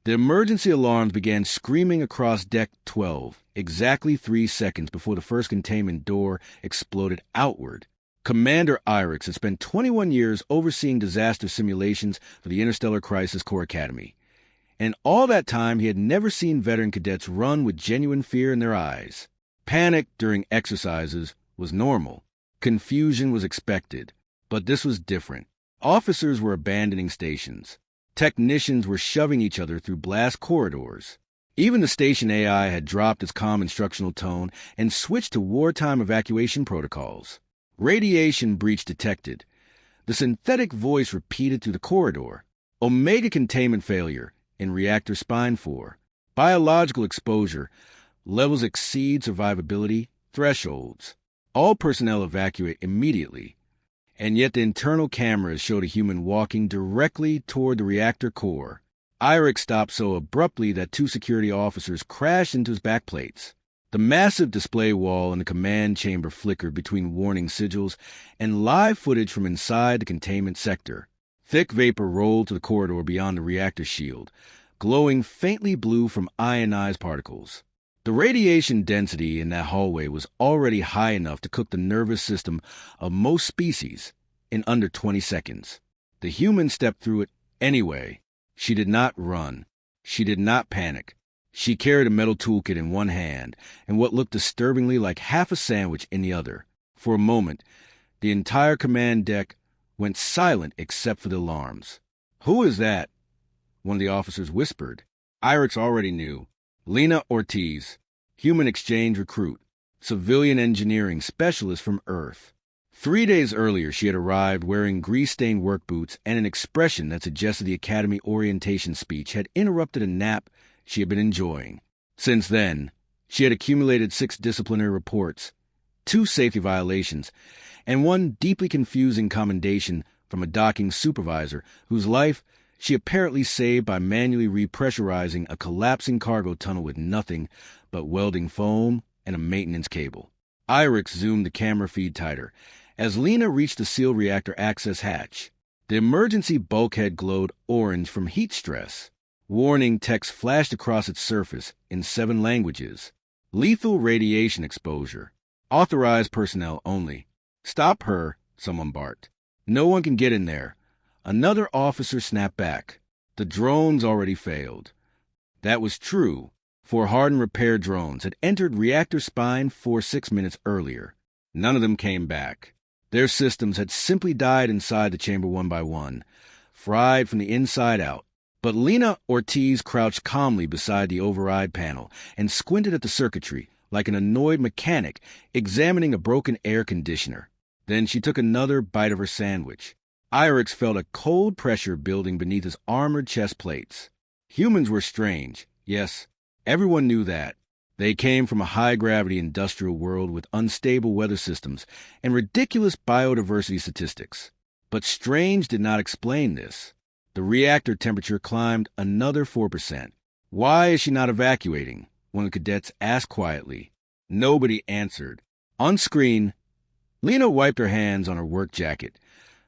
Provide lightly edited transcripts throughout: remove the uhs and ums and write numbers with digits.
The emergency alarms began screaming across Deck 12, exactly 3 seconds before the first containment door exploded outward. Commander Irix had spent 21 years overseeing disaster simulations for the Interstellar Crisis Corps Academy. And all that time, he had never seen veteran cadets run with genuine fear in their eyes. Panic during exercises was normal. Confusion was expected. But this was different. Officers were abandoning stations. Technicians were shoving each other through blast corridors. Even the station AI had dropped its calm instructional tone and switched to wartime evacuation protocols. Radiation breach detected. The synthetic voice repeated through the corridor. Omega containment failure in reactor spine 4. Biological exposure. Levels exceed survivability thresholds. All personnel evacuate immediately. And yet the internal cameras showed a human walking directly toward the reactor core. Irix stopped so abruptly that 2 security officers crashed into his backplates. The massive display wall in the command chamber flickered between warning sigils and live footage from inside the containment sector. Thick vapor rolled to the corridor beyond the reactor shield, glowing faintly blue from ionized particles. The radiation density in that hallway was already high enough to cook the nervous system of most species in under 20 seconds. The human stepped through it anyway. She did not run. She did not panic. She carried a metal toolkit in one hand and what looked disturbingly like half a sandwich in the other. For a moment, the entire command deck went silent except for the alarms. "Who is that?" one of the officers whispered. Irix already knew. Lena Ortiz, human exchange recruit, civilian engineering specialist from Earth. 3 days earlier, she had arrived wearing grease-stained work boots and an expression that suggested the Academy orientation speech had interrupted a nap she had been enjoying. Since then, she had accumulated 6 disciplinary reports, 2 safety violations, and 1 deeply confusing commendation from a docking supervisor whose life she apparently saved by manually repressurizing a collapsing cargo tunnel with nothing but welding foam and a maintenance cable. Irix zoomed the camera feed tighter as Lena reached the sealed reactor access hatch. The emergency bulkhead glowed orange from heat stress. Warning text flashed across its surface in 7 languages. Lethal radiation exposure. Authorized personnel only. "Stop her," someone barked. "No one can get in there." Another officer snapped back. The drones already failed. That was true. 4 hardened repair drones had entered reactor spine 6 minutes earlier. None of them came back. Their systems had simply died inside the chamber one by one, fried from the inside out. But Lena Ortiz crouched calmly beside the override panel and squinted at the circuitry like an annoyed mechanic examining a broken air conditioner. Then she took another bite of her sandwich. Irix felt a cold pressure building beneath his armored chest plates. Humans were strange. Yes, everyone knew that. They came from a high-gravity industrial world with unstable weather systems and ridiculous biodiversity statistics. But strange did not explain this. The reactor temperature climbed another 4%. "Why is she not evacuating?" one of the cadets asked quietly. Nobody answered. On screen, Lena wiped her hands on her work jacket,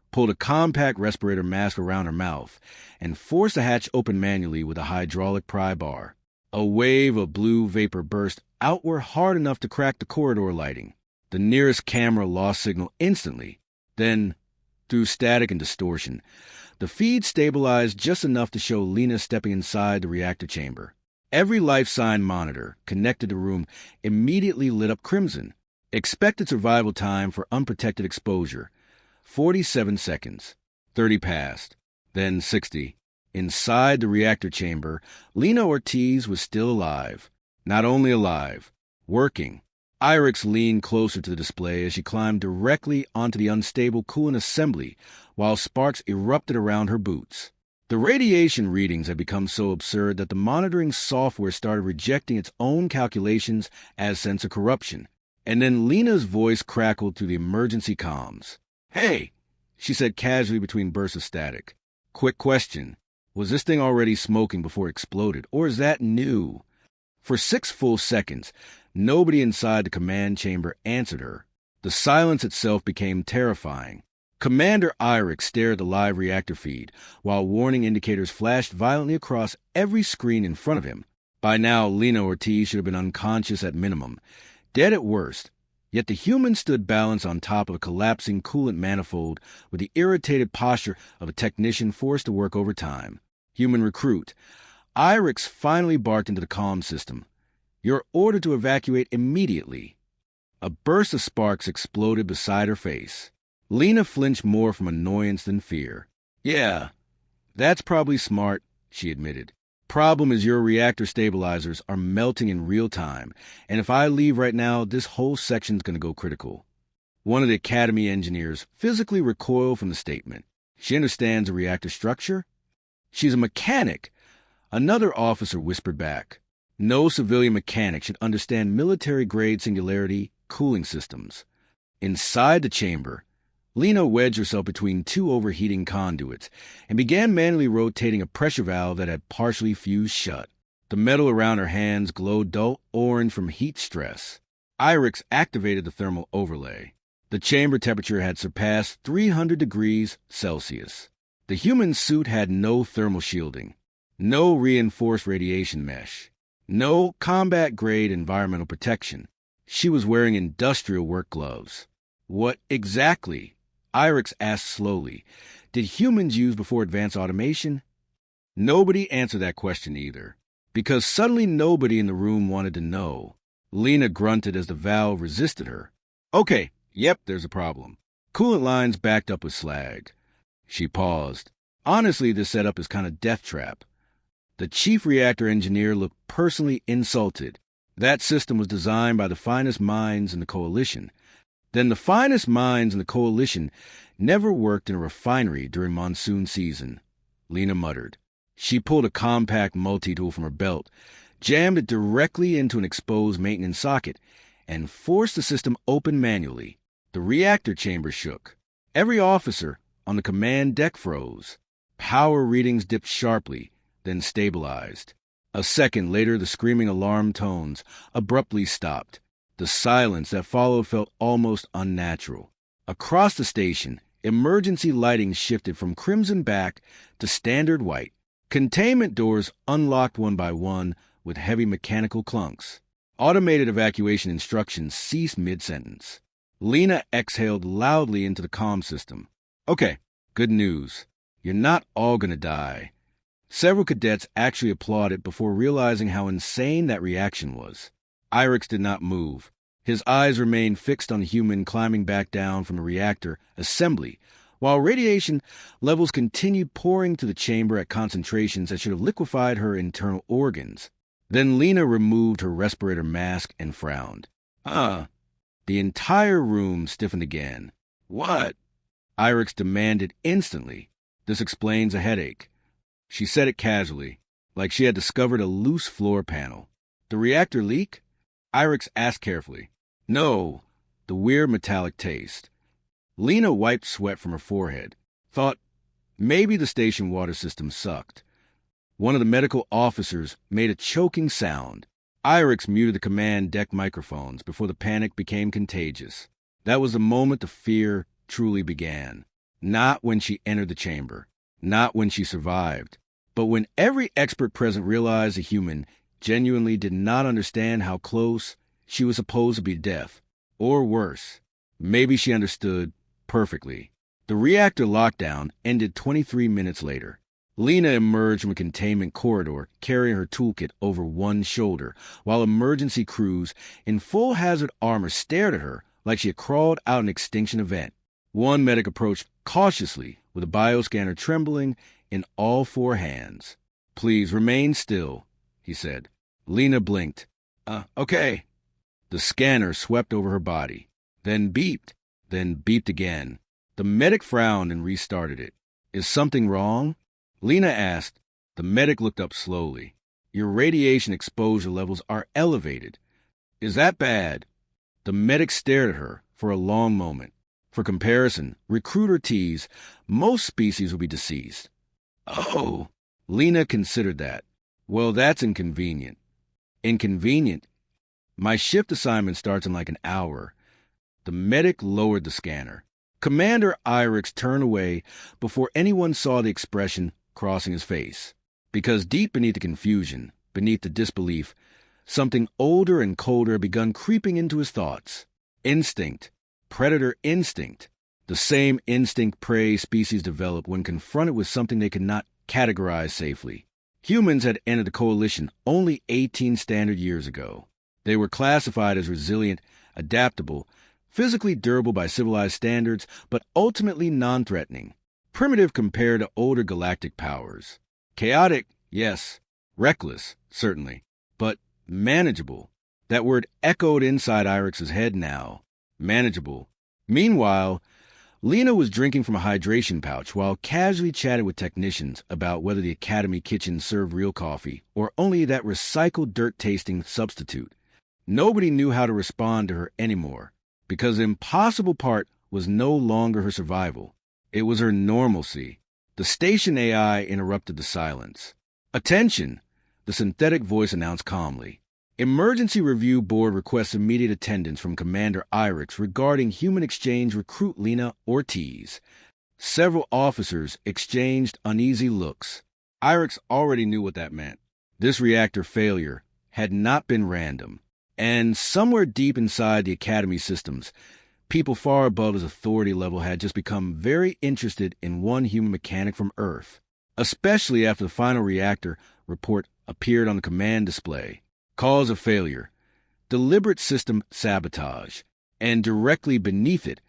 pulled a compact respirator mask around her mouth, and forced the hatch open manually with a hydraulic pry bar. A wave of blue vapor burst outward hard enough to crack the corridor lighting. The nearest camera lost signal instantly. Then, through static and distortion, the feed stabilized just enough to show Lena stepping inside the reactor chamber. Every life sign monitor connected to the room immediately lit up crimson. Expected survival time for unprotected exposure, 47 seconds. 30 passed, then 60. Inside the reactor chamber, Lena Ortiz was still alive. Not only alive, working. Irix leaned closer to the display as she climbed directly onto the unstable coolant assembly while sparks erupted around her boots. The radiation readings had become so absurd that the monitoring software started rejecting its own calculations as sensor corruption. And then Lena's voice crackled through the emergency comms. "Hey," she said casually between bursts of static. "Quick question. Was this thing already smoking before it exploded, or is that new?" For 6 full seconds, nobody inside the command chamber answered her. The silence itself became terrifying. Commander Irix stared at the live reactor feed, while warning indicators flashed violently across every screen in front of him. By now, Lena Ortiz should have been unconscious at minimum, dead at worst. Yet the human stood balanced on top of a collapsing coolant manifold with the irritated posture of a technician forced to work overtime. Human recruit. Irix finally barked into the comm system. "You're ordered to evacuate immediately." A burst of sparks exploded beside her face. Lena flinched more from annoyance than fear. "Yeah, that's probably smart," she admitted. "Problem is your reactor stabilizers are melting in real time, and if I leave right now, this whole section's going to go critical." One of the Academy engineers physically recoiled from the statement. "She understands the reactor structure?" "She's a mechanic," another officer whispered back. "No civilian mechanic should understand military-grade singularity cooling systems." Inside the chamber, Lena wedged herself between two overheating conduits and began manually rotating a pressure valve that had partially fused shut. The metal around her hands glowed dull orange from heat stress. Irix activated the thermal overlay. The chamber temperature had surpassed 300 degrees Celsius. The human suit had no thermal shielding, no reinforced radiation mesh, no combat-grade environmental protection. She was wearing industrial work gloves. "What exactly," Irix asked slowly, "did humans use before advanced automation?" Nobody answered that question either, because suddenly nobody in the room wanted to know. Lena grunted as the valve resisted her. "Okay, yep, there's a problem. Coolant lines backed up with slag." She paused. "Honestly, this setup is kind of death trap." The chief reactor engineer looked personally insulted. That system was designed by the finest minds in the Coalition. Then the finest minds in the Coalition never worked in a refinery during monsoon season, Lena muttered. She pulled a compact multi-tool from her belt, jammed it directly into an exposed maintenance socket, and forced the system open manually. The reactor chamber shook. Every officer on the command deck froze. Power readings dipped sharply, then stabilized. A second later, the screaming alarm tones abruptly stopped. The silence that followed felt almost unnatural. Across the station, emergency lighting shifted from crimson back to standard white. Containment doors unlocked one by one with heavy mechanical clunks. Automated evacuation instructions ceased mid-sentence. Lena exhaled loudly into the comm system. "Okay, good news. You're not all going to die." Several cadets actually applauded before realizing how insane that reaction was. Irix did not move. His eyes remained fixed on the human climbing back down from the reactor assembly, while radiation levels continued pouring to the chamber at concentrations that should have liquefied her internal organs. Then Lena removed her respirator mask and frowned. The entire room stiffened again. "What?" Irix demanded instantly. "This explains a headache." She said it casually, like she had discovered a loose floor panel. "The reactor leak?" Irix asked carefully. "No, the weird metallic taste." Lena wiped sweat from her forehead. Thought maybe the station water system sucked. One of the medical officers made a choking sound. Irix muted the command deck microphones before the panic became contagious. That was the moment the fear truly began. Not when she entered the chamber. Not when she survived, but when every expert present realized the human genuinely did not understand how close she was supposed to be to death. Or worse, maybe she understood perfectly. The reactor lockdown ended 23 minutes later. Lena emerged from a containment corridor carrying her toolkit over one shoulder, while emergency crews in full hazard armor stared at her like she had crawled out an extinction event. One medic approached cautiously, with a bioscanner trembling in all four hands. "Please remain still," he said. Lena blinked. Okay." The scanner swept over her body, then beeped again. The medic frowned and restarted it. "Is something wrong?" Lena asked. The medic looked up slowly. "Your radiation exposure levels are elevated." "Is that bad?" The medic stared at her for a long moment. For comparison, recruit Ortiz, most species will be deceased. "Oh," Lena considered that. "Well, that's inconvenient." "Inconvenient? My shift assignment starts in like an hour." The medic lowered the scanner. Commander Irix turned away before anyone saw the expression crossing his face. Because deep beneath the confusion, beneath the disbelief, something older and colder had begun creeping into his thoughts. Instinct. Predator instinct. The same instinct prey species develop when confronted with something they could not categorize safely. Humans had entered the coalition only 18 standard years ago. They were classified as resilient, adaptable, physically durable by civilized standards, but ultimately non-threatening. Primitive compared to older galactic powers. Chaotic, yes. Reckless, certainly. But manageable. That word echoed inside Irix's head now. Manageable. Meanwhile, Lena was drinking from a hydration pouch while casually chatting with technicians about whether the Academy kitchen served real coffee or only that recycled dirt-tasting substitute. Nobody knew how to respond to her anymore, because the impossible part was no longer her survival. It was her normalcy. The station AI interrupted the silence. "Attention!" the synthetic voice announced calmly. "Emergency Review Board requests immediate attendance from Commander Irix regarding human exchange recruit Lena Ortiz." Several officers exchanged uneasy looks. Irix already knew what that meant. This reactor failure had not been random. And somewhere deep inside the Academy systems, people far above his authority level had just become very interested in one human mechanic from Earth, especially after the final reactor report appeared on the command display. Cause of failure, deliberate system sabotage, and directly beneath it,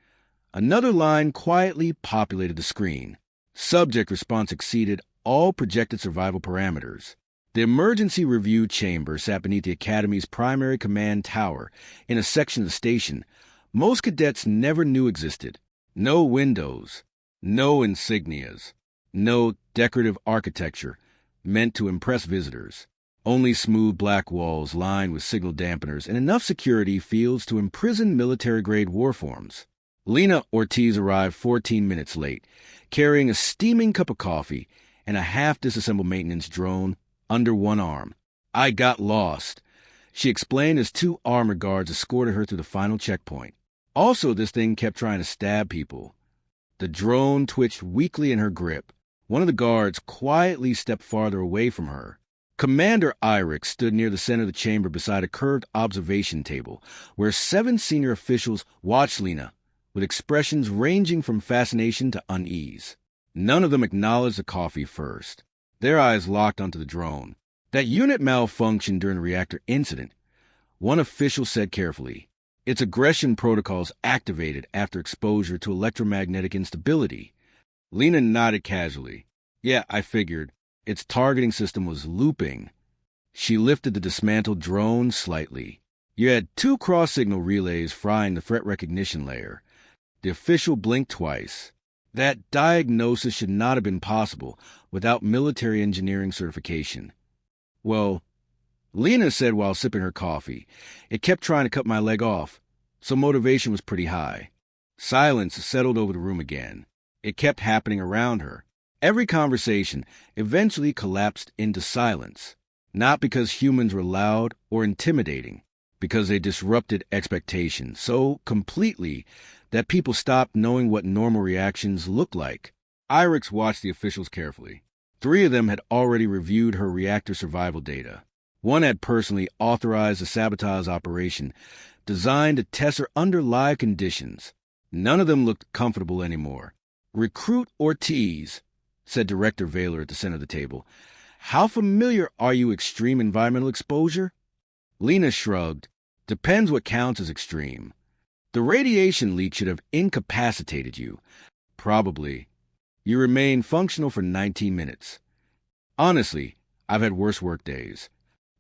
another line quietly populated the screen. Subject response exceeded all projected survival parameters. The emergency review chamber sat beneath the Academy's primary command tower in a section of the station most cadets never knew existed. No windows, no insignias, no decorative architecture meant to impress visitors. Only smooth black walls lined with signal dampeners and enough security fields to imprison military-grade warforms. Lena Ortiz arrived 14 minutes late, carrying a steaming cup of coffee and a half-disassembled maintenance drone under one arm. "I got lost," she explained as two armored guards escorted her through the final checkpoint. Also, this thing kept trying to stab people. The drone twitched weakly in her grip. One of the guards quietly stepped farther away from her. Commander Irix stood near the center of the chamber beside a curved observation table, where 7 senior officials watched Lena, with expressions ranging from fascination to unease. None of them acknowledged the coffee first. Their eyes locked onto the drone. "That unit malfunctioned during the reactor incident," one official said carefully. "Its aggression protocols activated after exposure to electromagnetic instability." Lena nodded casually. "Yeah, I figured. Its targeting system was looping." She lifted the dismantled drone slightly. "You had 2 cross-signal relays frying the threat recognition layer." The official blinked twice. That diagnosis should not have been possible without military engineering certification. "Well," Lena said while sipping her coffee, "it kept trying to cut my leg off, so motivation was pretty high." Silence settled over the room again. It kept happening around her. Every conversation eventually collapsed into silence, not because humans were loud or intimidating, because they disrupted expectations so completely that people stopped knowing what normal reactions looked like. Irix watched the officials carefully. 3 of them had already reviewed her reactor survival data. One had personally authorized the sabotage operation, designed to test her under live conditions. None of them looked comfortable anymore. "Recruit Ortiz," said Director Vaylor at the center of the table. "How familiar are you with extreme environmental exposure?" Lena shrugged. "Depends what counts as extreme. The radiation leak should have incapacitated you." "Probably. You remained functional for 19 minutes. Honestly, I've had worse work days."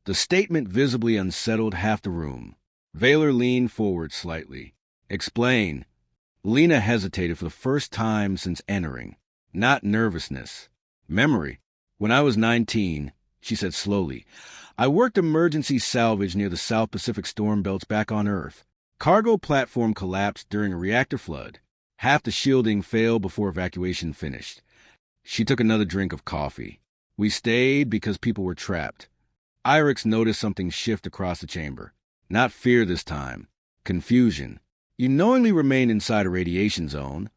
The statement visibly unsettled half the room. Vaylor leaned forward slightly. "Explain." Lena hesitated for the first time since entering. Not nervousness. "Memory. When I was 19, she said slowly, I worked emergency salvage near the South Pacific storm belts back on Earth. Cargo platform collapsed during a reactor flood. Half the shielding failed before evacuation finished." She took another drink of coffee. "We stayed because people were trapped." Irix noticed something shift across the chamber. Not fear this time. Confusion. "You knowingly remained inside a radiation zone.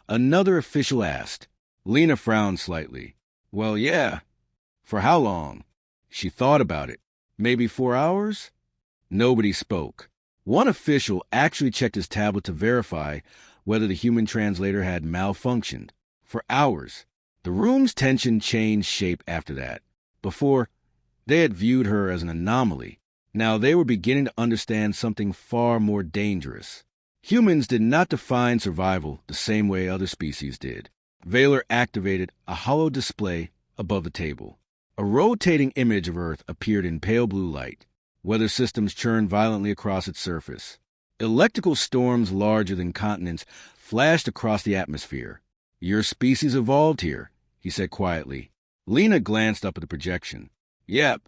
Another official asked. Lena frowned slightly. Well, yeah. For how long? She thought about it. Maybe 4 hours? Nobody spoke. One official actually checked his tablet to verify whether the human translator had malfunctioned. For hours. The room's tension changed shape after that. Before, they had viewed her as an anomaly. Now they were beginning to understand something far more dangerous. Humans did not define survival the same way other species did. Vaylor activated a hollow display above the table. A rotating image of Earth appeared in pale blue light. Weather systems churned violently across its surface. Electrical storms larger than continents flashed across the atmosphere. Your species evolved here, he said quietly. Lena glanced up at the projection. Yep.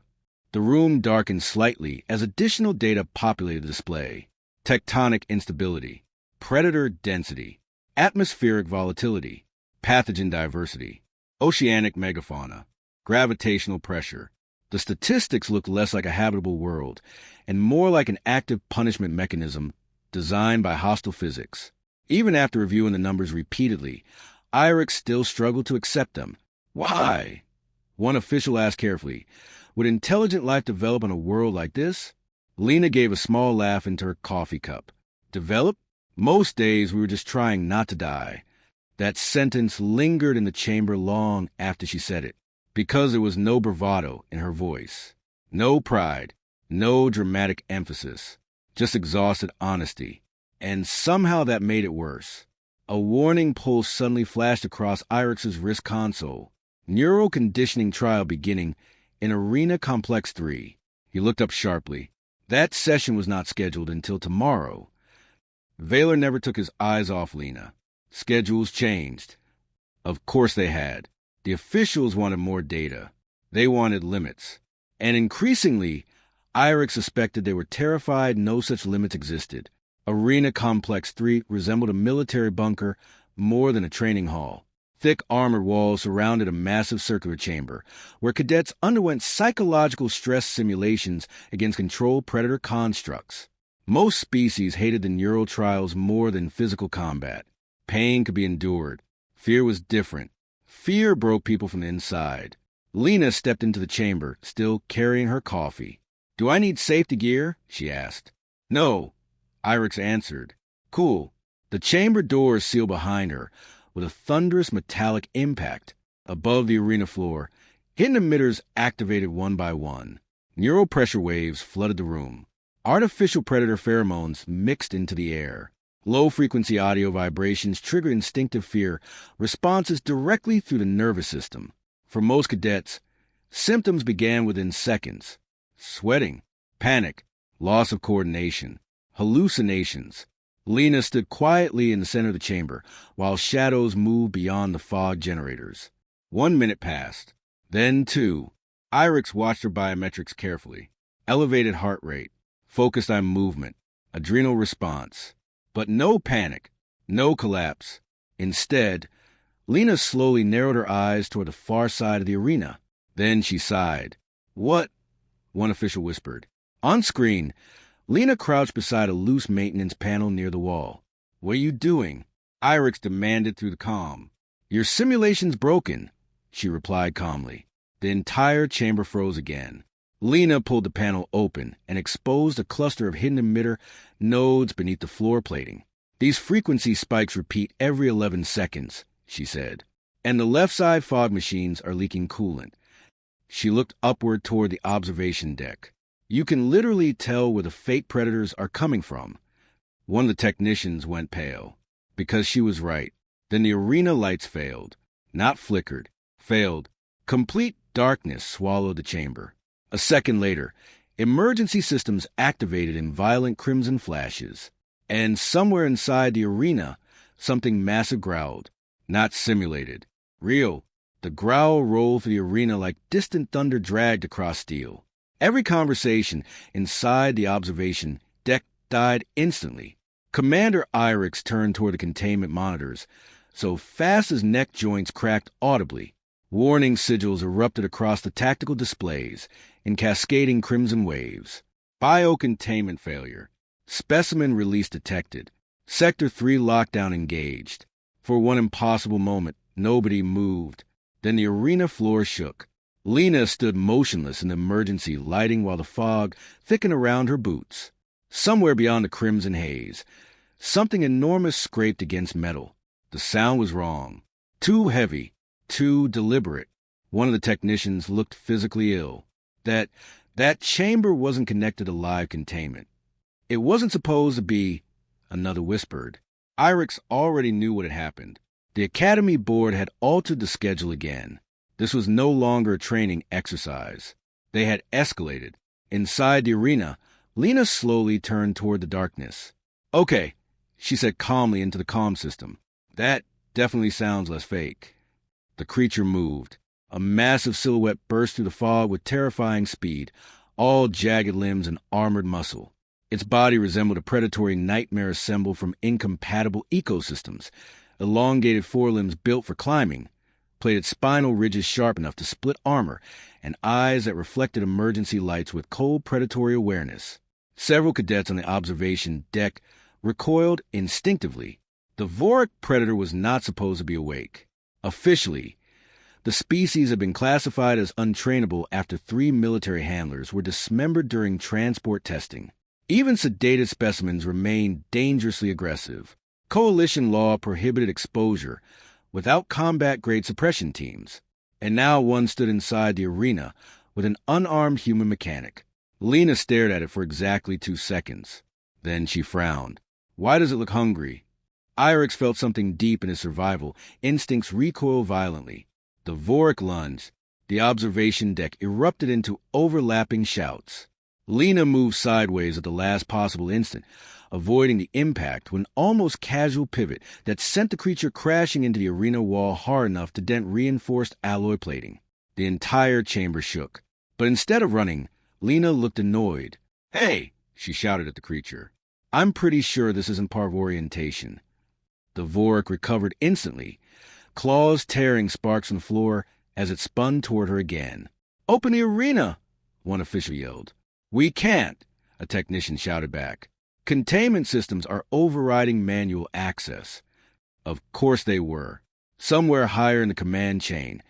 The room darkened slightly as additional data populated the display. Tectonic instability, predator density, atmospheric volatility, pathogen diversity, oceanic megafauna, gravitational pressure. The statistics looked less like a habitable world and more like an active punishment mechanism designed by hostile physics. Even after reviewing the numbers repeatedly, Irix still struggled to accept them. Why? One official asked carefully. Would intelligent life develop in a world like this? Lena gave a small laugh into her coffee cup. Develop? Most days we were just trying not to die. That sentence lingered in the chamber long after she said it, because there was no bravado in her voice. No pride, no dramatic emphasis, just exhausted honesty. And somehow that made it worse. A warning pulse suddenly flashed across Irix's wrist console. Neural conditioning trial beginning in Arena Complex 3. He looked up sharply. That session was not scheduled until tomorrow. Vaylor never took his eyes off Lena. Schedules changed. Of course they had. The officials wanted more data. They wanted limits. And increasingly, Irix suspected they were terrified no such limits existed. Arena Complex 3 resembled a military bunker more than a training hall. Thick armored walls surrounded a massive circular chamber, where cadets underwent psychological stress simulations against controlled predator constructs. Most species hated the neural trials more than physical combat. Pain could be endured. Fear was different. Fear broke people from the inside. Lena stepped into the chamber, still carrying her coffee. Do I need safety gear? She asked. No, Irix answered. Cool. The chamber doors sealed behind her, with a thunderous metallic impact. Above the arena floor, hidden emitters activated one by one. Neural pressure waves flooded the room. Artificial predator pheromones mixed into the air. Low-frequency audio vibrations trigger instinctive fear responses directly through the nervous system. For most cadets, symptoms began within seconds. Sweating, panic, loss of coordination, hallucinations. Lena stood quietly in the center of the chamber, while shadows moved beyond the fog generators. 1 minute passed. Then 2. Irix watched her biometrics carefully. Elevated heart rate, focused on movement, adrenal response. But no panic, no collapse. Instead, Lena slowly narrowed her eyes toward the far side of the arena. Then she sighed. What? One official whispered. On screen, Lena crouched beside a loose maintenance panel near the wall. What are you doing? Irix demanded through the comm. Your simulation's broken, she replied calmly. The entire chamber froze again. Lena pulled the panel open and exposed a cluster of hidden emitter nodes beneath the floor plating. These frequency spikes repeat every 11 seconds, she said. And the left side fog machines are leaking coolant. She looked upward toward the observation deck. You can literally tell where the fake predators are coming from. One of the technicians went pale. Because she was right. Then the arena lights failed. Not flickered. Failed. Complete darkness swallowed the chamber. A second later, emergency systems activated in violent crimson flashes. And somewhere inside the arena, something massive growled. Not simulated. Real. The growl rolled through the arena like distant thunder dragged across steel. Every conversation inside the observation deck died instantly. Commander Irix turned toward the containment monitors, so fast his neck joints cracked audibly. Warning sigils erupted across the tactical displays in cascading crimson waves. Biocontainment failure. Specimen release detected. Sector 3 lockdown engaged. For one impossible moment, nobody moved. Then the arena floor shook. Lena stood motionless in the emergency lighting while the fog thickened around her boots. Somewhere beyond the crimson haze, something enormous scraped against metal. The sound was wrong. Too heavy. Too deliberate. One of the technicians looked physically ill. That chamber wasn't connected to live containment. It wasn't supposed to be, another whispered. Irix already knew what had happened. The Academy board had altered the schedule again. This was no longer a training exercise. They had escalated. Inside the arena, Lena slowly turned toward the darkness. "Okay," she said calmly into the comm system. "That definitely sounds less fake." The creature moved. A massive silhouette burst through the fog with terrifying speed, all jagged limbs and armored muscle. Its body resembled a predatory nightmare assembled from incompatible ecosystems. Elongated forelimbs built for climbing, plated spinal ridges sharp enough to split armor, and eyes that reflected emergency lights with cold predatory awareness. Several cadets on the observation deck recoiled instinctively. The Vorik predator was not supposed to be awake. Officially, the species had been classified as untrainable after 3 military handlers were dismembered during transport testing. Even sedated specimens remained dangerously aggressive. Coalition law prohibited exposure without combat-grade suppression teams. And now one stood inside the arena with an unarmed human mechanic. Lena stared at it for exactly 2 seconds. Then she frowned. "Why does it look hungry?" Irix felt something deep in his survival. Instincts recoiled violently. The Vorik lunged. The observation deck erupted into overlapping shouts. Lena moved sideways at the last possible instant, avoiding the impact with an almost casual pivot that sent the creature crashing into the arena wall hard enough to dent reinforced alloy plating. The entire chamber shook. But instead of running, Lena looked annoyed. "Hey!" she shouted at the creature. "I'm pretty sure this isn't part of orientation." The Vorik recovered instantly, claws tearing sparks on the floor as it spun toward her again. "Open the arena!" one official yelled. "We can't," a technician shouted back. "Containment systems are overriding manual access." Of course they were. Somewhere higher in the command chain,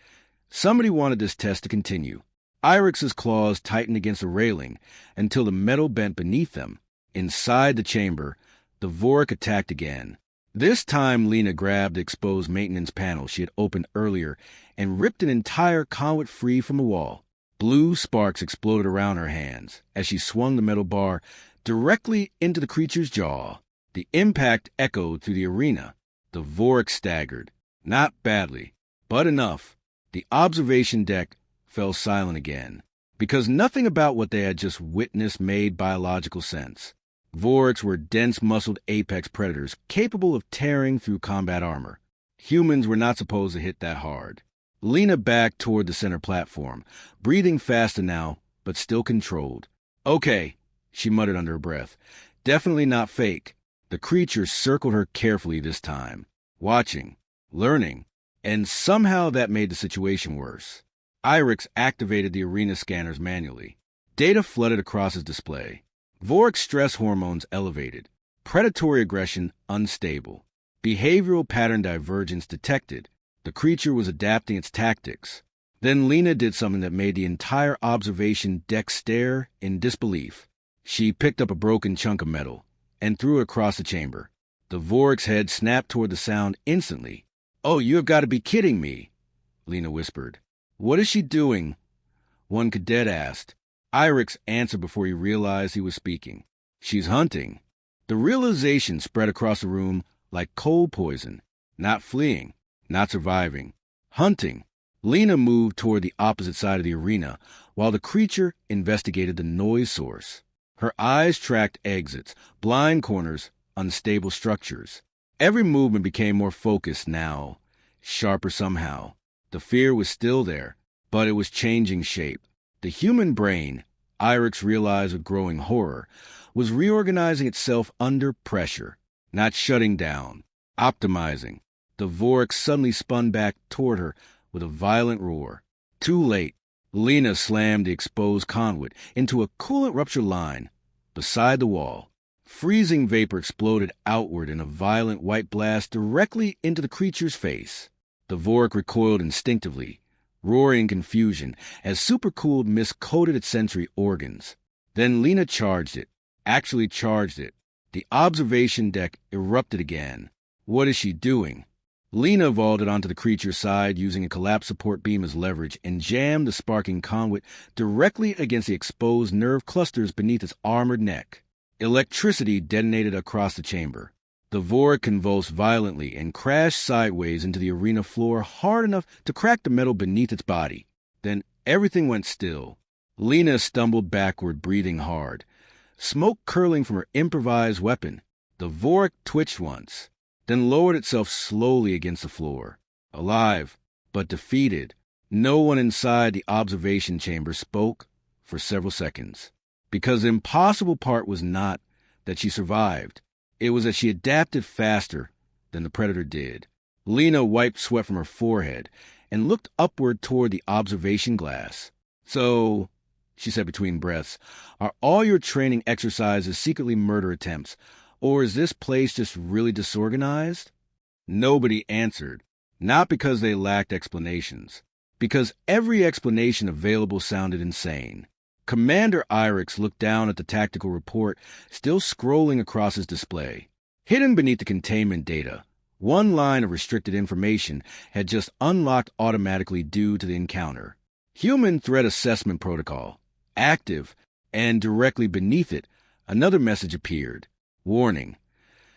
somebody wanted this test to continue. Irix's claws tightened against the railing until the metal bent beneath them. Inside the chamber, the Vorik attacked again. This time Lena grabbed the exposed maintenance panel she had opened earlier and ripped an entire conduit free from the wall. Blue sparks exploded around her hands as she swung the metal bar directly into the creature's jaw. The impact echoed through the arena. The Vorik staggered. Not badly, but enough. The observation deck fell silent again, because nothing about what they had just witnessed made biological sense. Voriks were dense-muscled apex predators capable of tearing through combat armor. Humans were not supposed to hit that hard. Lena backed toward the center platform, breathing faster now, but still controlled. "Okay," she muttered under her breath. "Definitely not fake." The creature circled her carefully this time, watching, learning, and somehow that made the situation worse. Irix activated the arena scanners manually. Data flooded across his display. Vorik stress hormones elevated. Predatory aggression unstable. Behavioral pattern divergence detected. The creature was adapting its tactics. Then Lena did something that made the entire observation deck stare in disbelief. She picked up a broken chunk of metal and threw it across the chamber. The Vorik's head snapped toward the sound instantly. "Oh, you have got to be kidding me," Lena whispered. "What is she doing?" one cadet asked. Irix answered before he realized he was speaking. "She's hunting." The realization spread across the room like cold poison. Not fleeing, not surviving. Hunting. Lena moved toward the opposite side of the arena while the creature investigated the noise source. Her eyes tracked exits, blind corners, unstable structures. Every movement became more focused now, sharper somehow. The fear was still there, but it was changing shape. The human brain, Irix realized with growing horror, was reorganizing itself under pressure, not shutting down, optimizing. The Vorik suddenly spun back toward her with a violent roar. Too late. Lena slammed the exposed conduit into a coolant rupture line beside the wall. Freezing vapor exploded outward in a violent white blast directly into the creature's face. The Vorik recoiled instinctively, roaring in confusion as supercooled mist coated its sensory organs. Then Lena charged it. Actually charged it. The observation deck erupted again. What is she doing? Lena vaulted onto the creature's side using a collapsed support beam as leverage and jammed the sparking conduit directly against the exposed nerve clusters beneath its armored neck. Electricity detonated across the chamber. The Vorik convulsed violently and crashed sideways into the arena floor hard enough to crack the metal beneath its body. Then everything went still. Lena stumbled backward, breathing hard. Smoke curling from her improvised weapon. The Vorik twitched once, then lowered itself slowly against the floor. Alive, but defeated. No one inside the observation chamber spoke for several seconds. Because the impossible part was not that she survived. It was that she adapted faster than the Predator did. Lena wiped sweat from her forehead and looked upward toward the observation glass. So, she said between breaths, are all your training exercises secretly murder attempts, or is this place just really disorganized? Nobody answered, not because they lacked explanations, because every explanation available sounded insane. Commander Irix looked down at the tactical report, still scrolling across his display. Hidden beneath the containment data, one line of restricted information had just unlocked automatically due to the encounter. Human Threat Assessment Protocol. Active, and directly beneath it, another message appeared. Warning.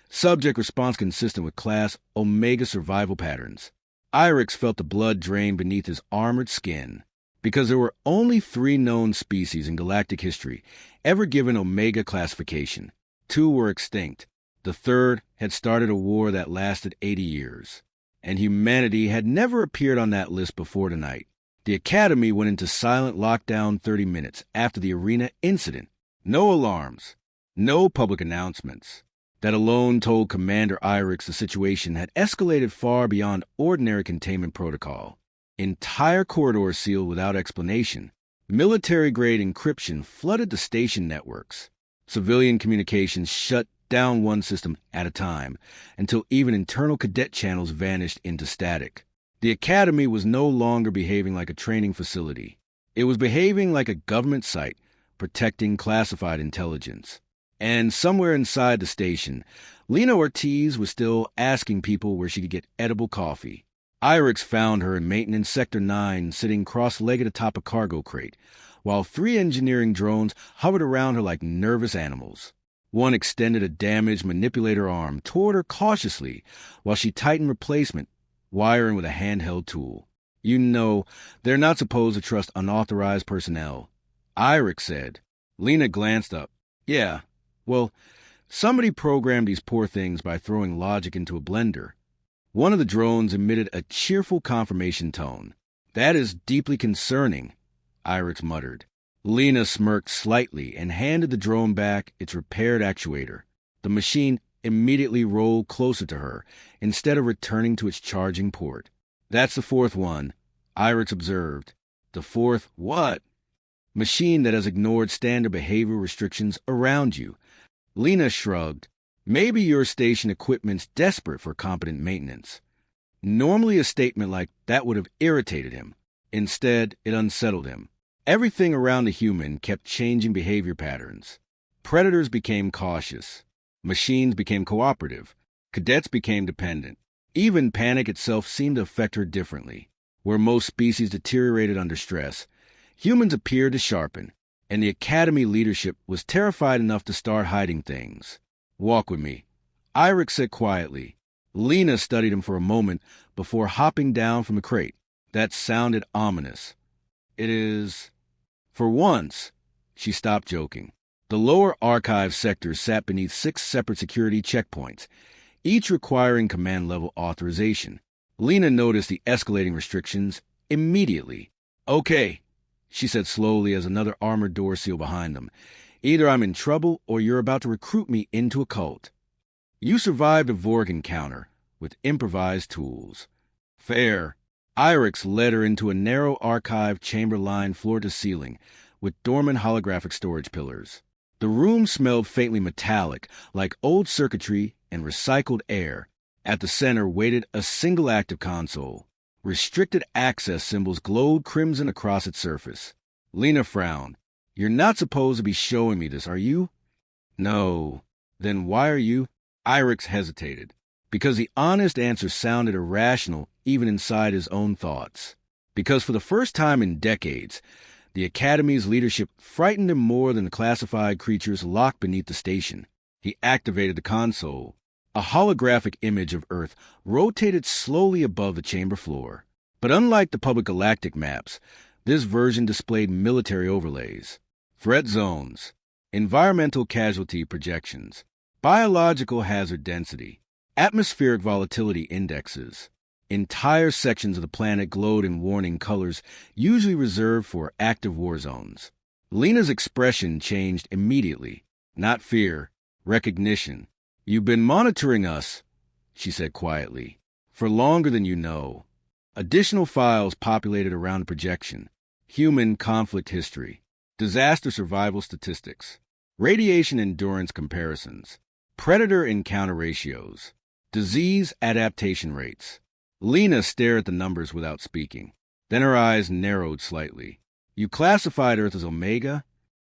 Subject response consistent with Class Omega survival patterns. Irix felt the blood drain beneath his armored skin. Because there were only 3 known species in galactic history ever given Omega classification. 2 were extinct. The 3rd had started a war that lasted 80 years. And humanity had never appeared on that list before tonight. The Academy went into silent lockdown 30 minutes after the arena incident. No alarms. No public announcements. That alone told Commander Irix the situation had escalated far beyond ordinary containment protocol. Entire corridors sealed without explanation. Military-grade encryption flooded the station networks. Civilian communications shut down one system at a time until even internal cadet channels vanished into static. The Academy was no longer behaving like a training facility. It was behaving like a government site, protecting classified intelligence. And somewhere inside the station, Lena Ortiz was still asking people where she could get edible coffee. Irix found her in Maintenance Sector 9 sitting cross-legged atop a cargo crate, while 3 engineering drones hovered around her like nervous animals. One extended a damaged manipulator arm toward her cautiously while she tightened replacement, wiring with a handheld tool. You know, they're not supposed to trust unauthorized personnel, Irix said. Lena glanced up. Yeah, well, somebody programmed these poor things by throwing logic into a blender. One of the drones emitted a cheerful confirmation tone. That is deeply concerning, Irix muttered. Lena smirked slightly and handed the drone back its repaired actuator. The machine immediately rolled closer to her, instead of returning to its charging port. That's the 4th one, Irix observed. The 4th what? Machine that has ignored standard behavior restrictions around you. Lena shrugged. Maybe your station equipment's desperate for competent maintenance. Normally a statement like that would have irritated him. Instead, it unsettled him. Everything around the human kept changing behavior patterns. Predators became cautious. Machines became cooperative. Cadets became dependent. Even panic itself seemed to affect her differently. Where most species deteriorated under stress, humans appeared to sharpen, and the Academy leadership was terrified enough to start hiding things. Walk with me, Irix said quietly. Lena studied him for a moment before hopping down from the crate. That sounded ominous. It is... For once, she stopped joking. The lower archive sectors sat beneath 6 separate security checkpoints, each requiring command-level authorization. Lena noticed the escalating restrictions immediately. Okay, she said slowly as another armored door sealed behind them. Either I'm in trouble or you're about to recruit me into a cult. You survived a Vorik encounter with improvised tools. Fair. Irix led her into a narrow archive chamber lined floor to ceiling with dormant holographic storage pillars. The room smelled faintly metallic, like old circuitry and recycled air. At the center waited a single active console. Restricted access symbols glowed crimson across its surface. Lena frowned. "You're not supposed to be showing me this, are you?" "No." "Then why are you—" Irix hesitated, because the honest answer sounded irrational even inside his own thoughts. Because for the first time in decades, the Academy's leadership frightened him more than the classified creatures locked beneath the station. He activated the console. A holographic image of Earth rotated slowly above the chamber floor. But unlike the public galactic maps, this version displayed military overlays, threat zones, environmental casualty projections, biological hazard density, atmospheric volatility indexes. Entire sections of the planet glowed in warning colors, usually reserved for active war zones. Lena's expression changed immediately. Not fear, recognition. "You've been monitoring us," she said quietly, "for longer than you know." Additional files populated around the projection. Human conflict history, disaster survival statistics, radiation endurance comparisons, predator encounter ratios, disease adaptation rates. Lena stared at the numbers without speaking. Then her eyes narrowed slightly. "You classified Earth as Omega?"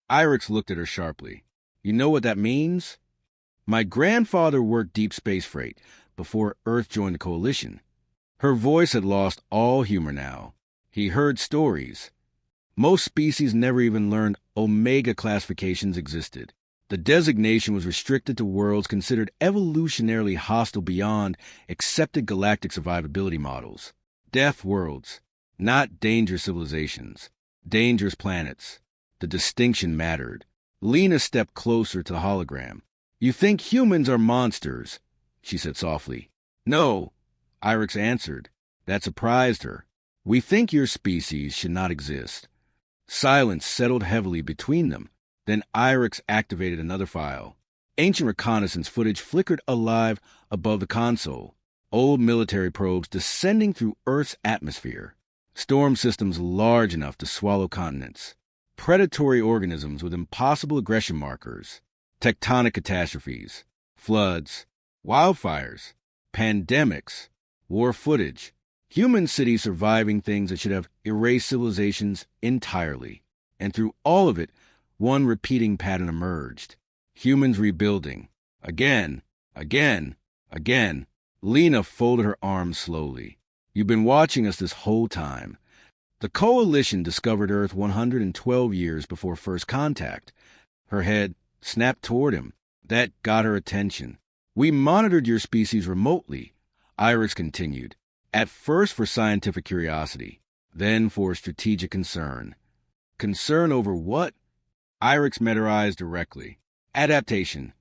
Irix looked at her sharply. "You know what that means?" "My grandfather worked deep space freight before Earth joined the Coalition." Her voice had lost all humor now. He heard stories. Most species never even learned Omega classifications existed. The designation was restricted to worlds considered evolutionarily hostile beyond accepted galactic survivability models. Death worlds, not dangerous civilizations, dangerous planets. The distinction mattered. Lena stepped closer to the hologram. "You think humans are monsters," she said softly. "No," Irix answered. That surprised her. "We think your species should not exist." Silence settled heavily between them. Then Irix activated another file. Ancient reconnaissance footage flickered alive above the console. Old military probes descending through Earth's atmosphere. Storm systems large enough to swallow continents. Predatory organisms with impossible aggression markers. Tectonic catastrophes. Floods. Wildfires. Pandemics. War footage. Human cities surviving things that should have erased civilizations entirely. And through all of it, one repeating pattern emerged. Humans rebuilding. Again. Again. Again. Lena folded her arms slowly. "You've been watching us this whole time. The Coalition discovered Earth 112 years before first contact." Her head snapped toward him. That got her attention. "We monitored your species remotely," Iris continued. "At first for scientific curiosity, then for strategic concern." "Concern over what?" Irix met her eyes directly. "Adaptation."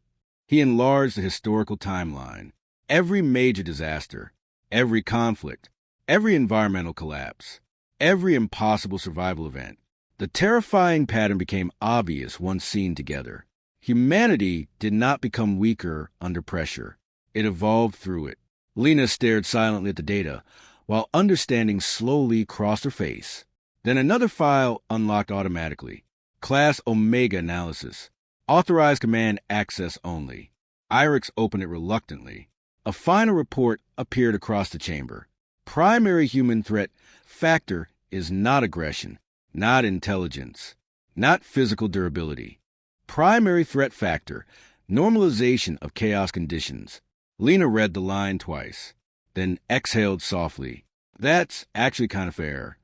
He enlarged the historical timeline. Every major disaster, every conflict, every environmental collapse, every impossible survival event. The terrifying pattern became obvious once seen together. Humanity did not become weaker under pressure. It evolved through it. Lena stared silently at the data, while understanding slowly crossed her face. Then another file unlocked automatically. Class Omega Analysis. Authorized command access only. Irix opened it reluctantly. A final report appeared across the chamber. Primary human threat factor is not aggression, not intelligence, not physical durability. Primary threat factor, normalization of chaos conditions. Lena read the line twice, then exhaled softly. That's actually kind of fair.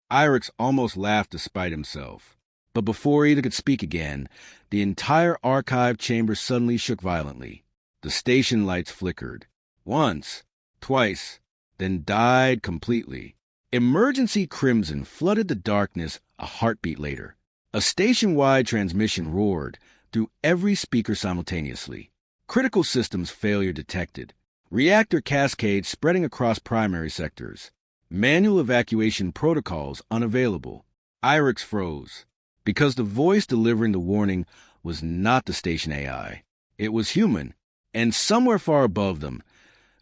Irix almost laughed despite himself. But before either could speak again, the entire archive chamber suddenly shook violently. The station lights flickered. Once, twice, then died completely. Emergency crimson flooded the darkness a heartbeat later. A station-wide transmission roared through every speaker simultaneously. Critical systems failure detected. Reactor cascades spreading across primary sectors. Manual evacuation protocols unavailable. Irix froze, because the voice delivering the warning was not the station AI. It was human, and somewhere far above them,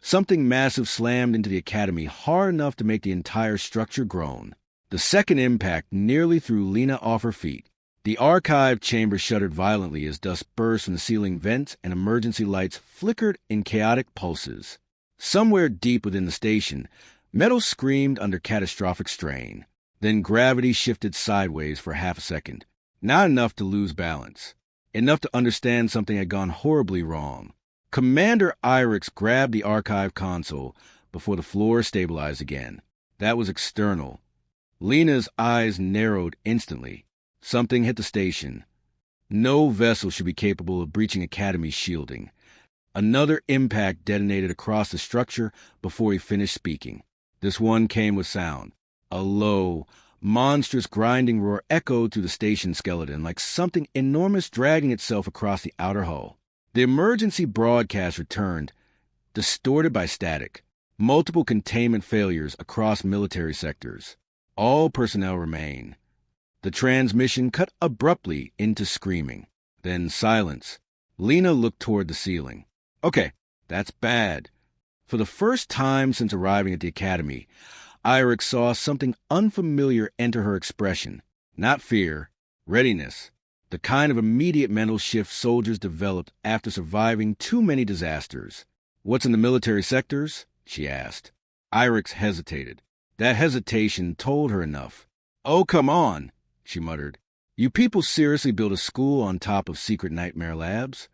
something massive slammed into the Academy hard enough to make the entire structure groan. The second impact nearly threw Lena off her feet. The archive chamber shuddered violently as dust burst from the ceiling vents and emergency lights flickered in chaotic pulses. Somewhere deep within the station, metal screamed under catastrophic strain. Then gravity shifted sideways for half a second. Not enough to lose balance. Enough to understand something had gone horribly wrong. Commander Irix grabbed the archive console before the floor stabilized again. That was external. Lena's eyes narrowed instantly. Something hit the station. No vessel should be capable of breaching Academy's shielding. Another impact detonated across the structure before he finished speaking. This one came with sound. A low, monstrous grinding roar echoed through the station skeleton like something enormous dragging itself across the outer hull. The emergency broadcast returned, distorted by static. Multiple containment failures across military sectors. All personnel remain. The transmission cut abruptly into screaming. Then silence. Lena looked toward the ceiling. Okay, that's bad. For the first time since arriving at the Academy, Irix saw something unfamiliar enter her expression. Not fear, readiness. The kind of immediate mental shift soldiers developed after surviving too many disasters. What's in the military sectors? She asked. Irix hesitated. That hesitation told her enough. Oh, come on, she muttered. You people seriously built a school on top of secret nightmare labs?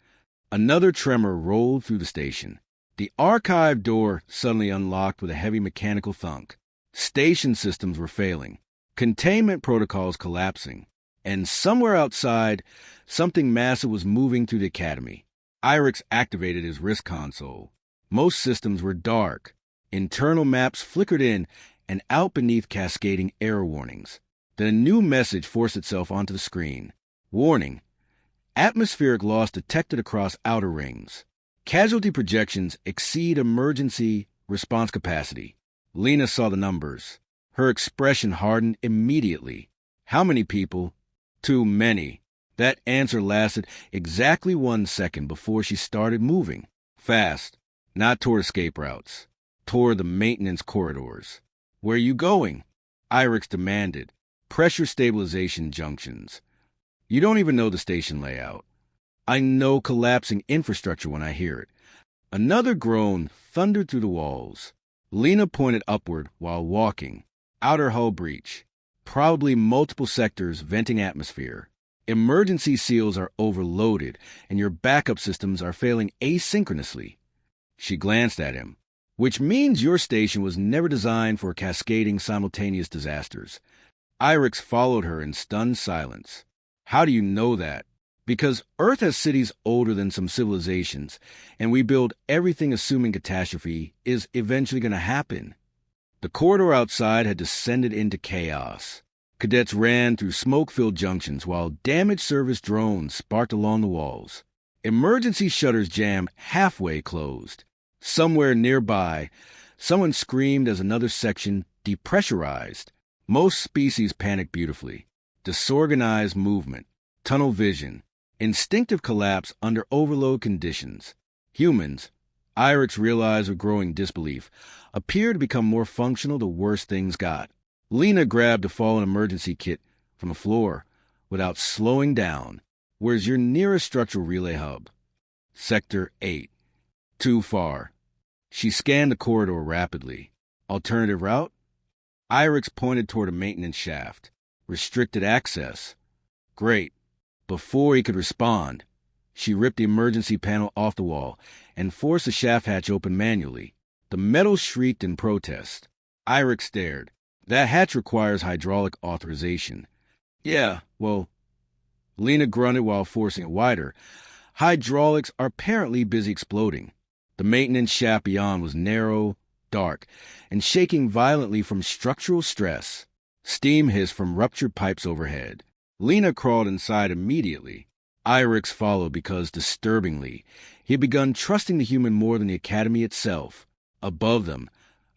Another tremor rolled through the station. The archive door suddenly unlocked with a heavy mechanical thunk. Station systems were failing. Containment protocols collapsing. And somewhere outside, something massive was moving through the Academy. Irix activated his wrist console. Most systems were dark. Internal maps flickered in and out beneath cascading error warnings. Then a new message forced itself onto the screen. Warning. Atmospheric loss detected across outer rings. Casualty projections exceed emergency response capacity. Lena saw the numbers. Her expression hardened immediately. How many people? Too many. That answer lasted exactly 1 second before she started moving. Fast. Not toward escape routes. Toward the maintenance corridors. Where are you going? Irix demanded. Pressure stabilization junctions. You don't even know the station layout. I know collapsing infrastructure when I hear it. Another groan thundered through the walls. Lena pointed upward while walking. Outer hull breach. Probably multiple sectors venting atmosphere. Emergency seals are overloaded, and your backup systems are failing asynchronously. She glanced at him. Which means your station was never designed for cascading simultaneous disasters. Irix followed her in stunned silence. How do you know that? Because Earth has cities older than some civilizations, and we build everything assuming catastrophe is eventually going to happen. The corridor outside had descended into chaos. Cadets ran through smoke-filled junctions while damaged service drones sparked along the walls. Emergency shutters jammed halfway closed. Somewhere nearby, someone screamed as another section depressurized. Most species panicked beautifully. Disorganized movement, tunnel vision, instinctive collapse under overload conditions. Humans, Irix realized with growing disbelief, appear to become more functional the worse things got. Lena grabbed a fallen emergency kit from the floor without slowing down. Where's your nearest structural relay hub? Sector 8. Too far. She scanned the corridor rapidly. Alternative route? Irix pointed toward a maintenance shaft. Restricted access. Great. Before he could respond, she ripped the emergency panel off the wall and forced the shaft hatch open manually. The metal shrieked in protest. Irix stared. That hatch requires hydraulic authorization. Yeah, well, Lena grunted while forcing it wider. Hydraulics are apparently busy exploding. The maintenance shaft beyond was narrow, dark, and shaking violently from structural stress. Steam hissed from ruptured pipes overhead. Lena crawled inside immediately. Irix followed because, disturbingly, he had begun trusting the human more than the Academy itself. Above them,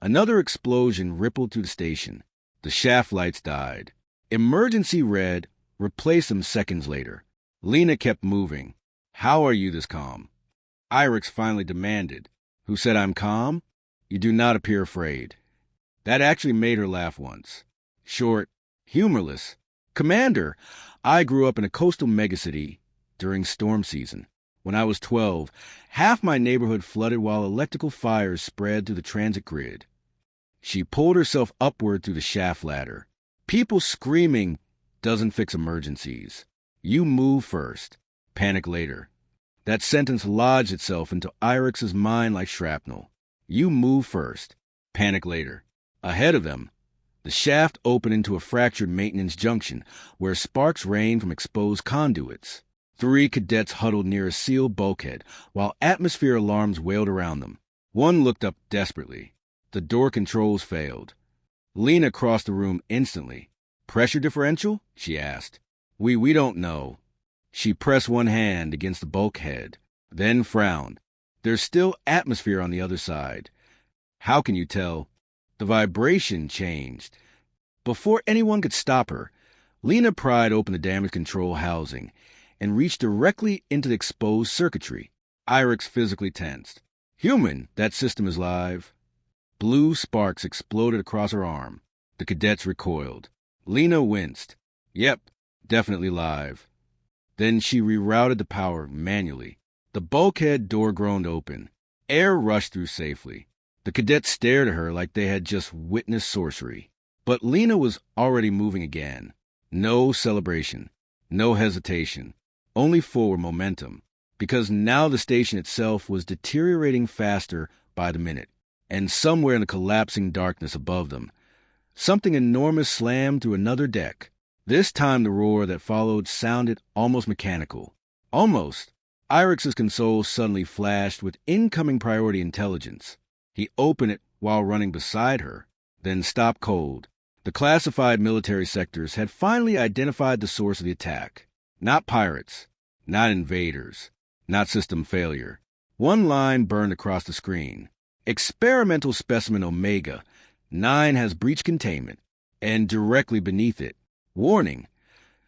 another explosion rippled through the station. The shaft lights died. Emergency red replaced them seconds later. Lena kept moving. How are you this calm? Irix finally demanded. Who said I'm calm? You do not appear afraid. That actually made her laugh once. Short, humorless. Commander, I grew up in a coastal megacity during storm season. When I was 12, half my neighborhood flooded while electrical fires spread through the transit grid. She pulled herself upward through the shaft ladder. People screaming doesn't fix emergencies. You move first, panic later. That sentence lodged itself into Irix's mind like shrapnel. You move first, panic later. Ahead of them, the shaft opened into a fractured maintenance junction where sparks rained from exposed conduits. 3 cadets huddled near a sealed bulkhead while atmosphere alarms wailed around them. One looked up desperately. The door controls failed. Lena crossed the room instantly. Pressure differential? She asked. We don't know. She pressed one hand against the bulkhead, then frowned. There's still atmosphere on the other side. How can you tell? The vibration changed. Before anyone could stop her, Lena pried open the damage control housing and reached directly into the exposed circuitry. Irix physically tensed. Human, that system is live. Blue sparks exploded across her arm. The cadets recoiled. Lena winced. Yep, definitely live. Then she rerouted the power manually. The bulkhead door groaned open. Air rushed through safely. The cadets stared at her like they had just witnessed sorcery. But Lena was already moving again. No celebration. No hesitation. Only forward momentum. Because now the station itself was deteriorating faster by the minute. And somewhere in the collapsing darkness above them, something enormous slammed through another deck. This time the roar that followed sounded almost mechanical. Almost. Irix's console suddenly flashed with incoming priority intelligence. He opened it while running beside her, then stopped cold. The classified military sectors had finally identified the source of the attack. Not pirates, not invaders, not system failure. One line burned across the screen. Experimental specimen Omega 9 has breached containment, and directly beneath it, warning.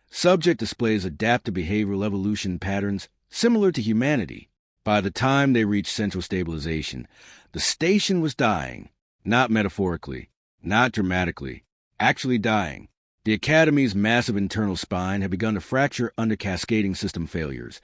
Subject displays adaptive behavioral evolution patterns similar to humanity. By the time they reached central stabilization, the station was dying. Not metaphorically, not dramatically, actually dying. The Academy's massive internal spine had begun to fracture under cascading system failures,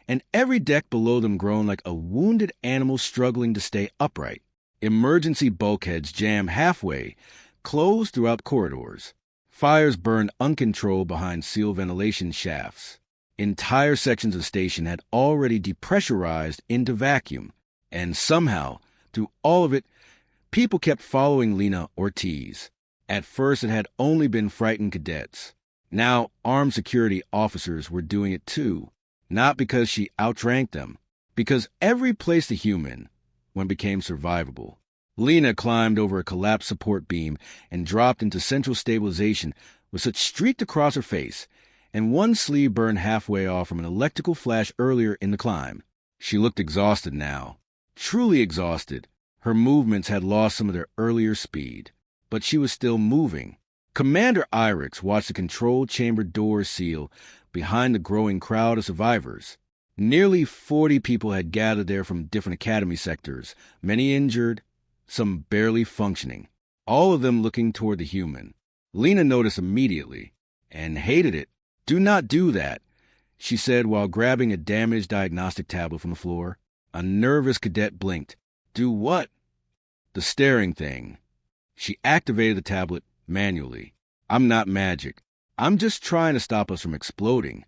and every deck below them groaned like a wounded animal struggling to stay upright. Emergency bulkheads jammed halfway, closed throughout corridors. Fires burned uncontrolled behind sealed ventilation shafts. Entire sections of the station had already depressurized into vacuum, and somehow, through all of it, people kept following Lena Ortiz. At first it had only been frightened cadets. Now armed security officers were doing it too, not because she outranked them, because every place the human one became survivable. Lena climbed over a collapsed support beam and dropped into central stabilization with such streaked across her face, and one sleeve burned halfway off from an electrical flash earlier in the climb. She looked exhausted now, truly exhausted. Her movements had lost some of their earlier speed, but she was still moving. Commander Irix watched the control chamber doors seal behind the growing crowd of survivors. Nearly 40 people had gathered there from different academy sectors, many injured, some barely functioning, all of them looking toward the human. Lena noticed immediately, and hated it. Do not do that, she said while grabbing a damaged diagnostic tablet from the floor. A nervous cadet blinked. Do what? The staring thing. She activated the tablet manually. I'm not magic. I'm just trying to stop us from exploding.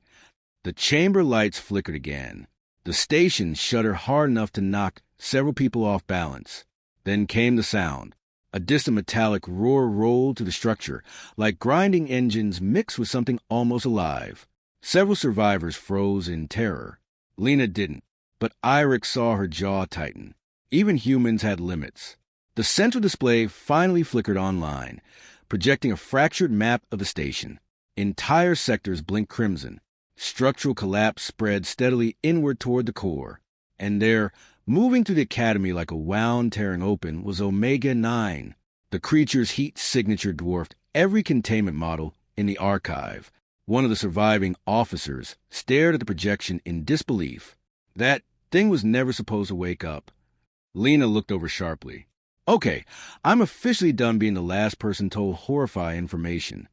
The chamber lights flickered again. The station shuddered hard enough to knock several people off balance. Then came the sound. A distant metallic roar rolled through the structure, like grinding engines mixed with something almost alive. Several survivors froze in terror. Lena didn't, but Irix saw her jaw tighten. Even humans had limits. The central display finally flickered online, projecting a fractured map of the station. Entire sectors blinked crimson. Structural collapse spread steadily inward toward the core. And there, moving through the academy like a wound tearing open, was Omega 9. The creature's heat signature dwarfed every containment model in the archive. One of the surviving officers stared at the projection in disbelief. That thing was never supposed to wake up. Lena looked over sharply. Okay, I'm officially done being the last person told horrifying information.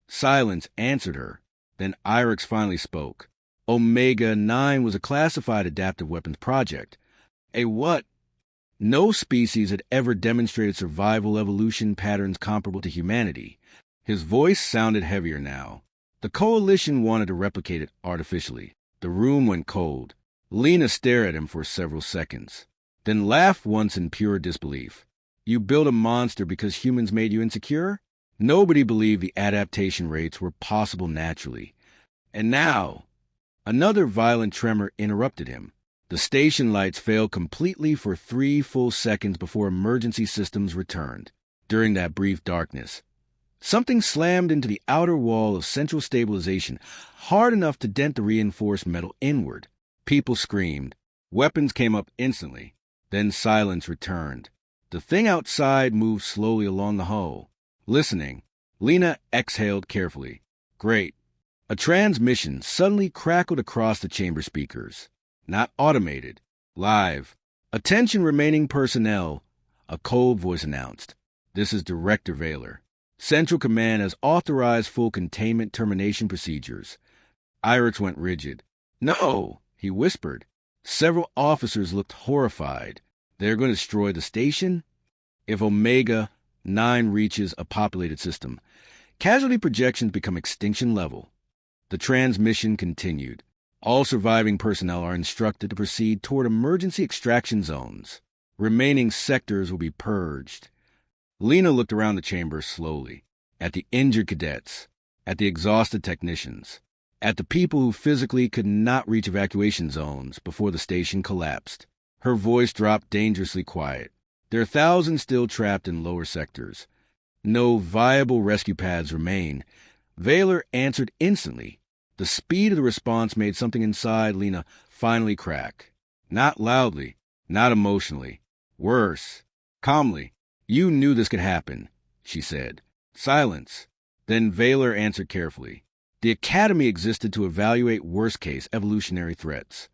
Silence answered her. Then Irix finally spoke. Omega-9 was a classified adaptive weapons project. A what? No species had ever demonstrated survival evolution patterns comparable to humanity. His voice sounded heavier now. The Coalition wanted to replicate it artificially. The room went cold. Lena stared at him for several seconds, then laughed once in pure disbelief. You built a monster because humans made you insecure? Nobody believed the adaptation rates were possible naturally. And now, another violent tremor interrupted him. The station lights failed completely for 3 full seconds before emergency systems returned. During that brief darkness, something slammed into the outer wall of central stabilization, hard enough to dent the reinforced metal inward. People screamed. Weapons came up instantly. Then silence returned. The thing outside moved slowly along the hull. Listening, Lena exhaled carefully. Great. A transmission suddenly crackled across the chamber speakers. Not automated. Live. Attention remaining personnel, a cold voice announced. This is Director Vaylor. Central Command has authorized full containment termination procedures. Irix went rigid. No, he whispered. Several officers looked horrified. They're going to destroy the station? If Omega-9 reaches a populated system, casualty projections become extinction level. The transmission continued. All surviving personnel are instructed to proceed toward emergency extraction zones. Remaining sectors will be purged. Lena looked around the chamber slowly, at the injured cadets, at the exhausted technicians, at the people who physically could not reach evacuation zones before the station collapsed. Her voice dropped dangerously quiet. There are thousands still trapped in lower sectors. No viable rescue paths remain. Vaylor answered instantly. The speed of the response made something inside Lena finally crack. Not loudly, not emotionally. Worse. Calmly. You knew this could happen, she said. Silence. Then Vaylor answered carefully. The Academy existed to evaluate worst-case evolutionary threats.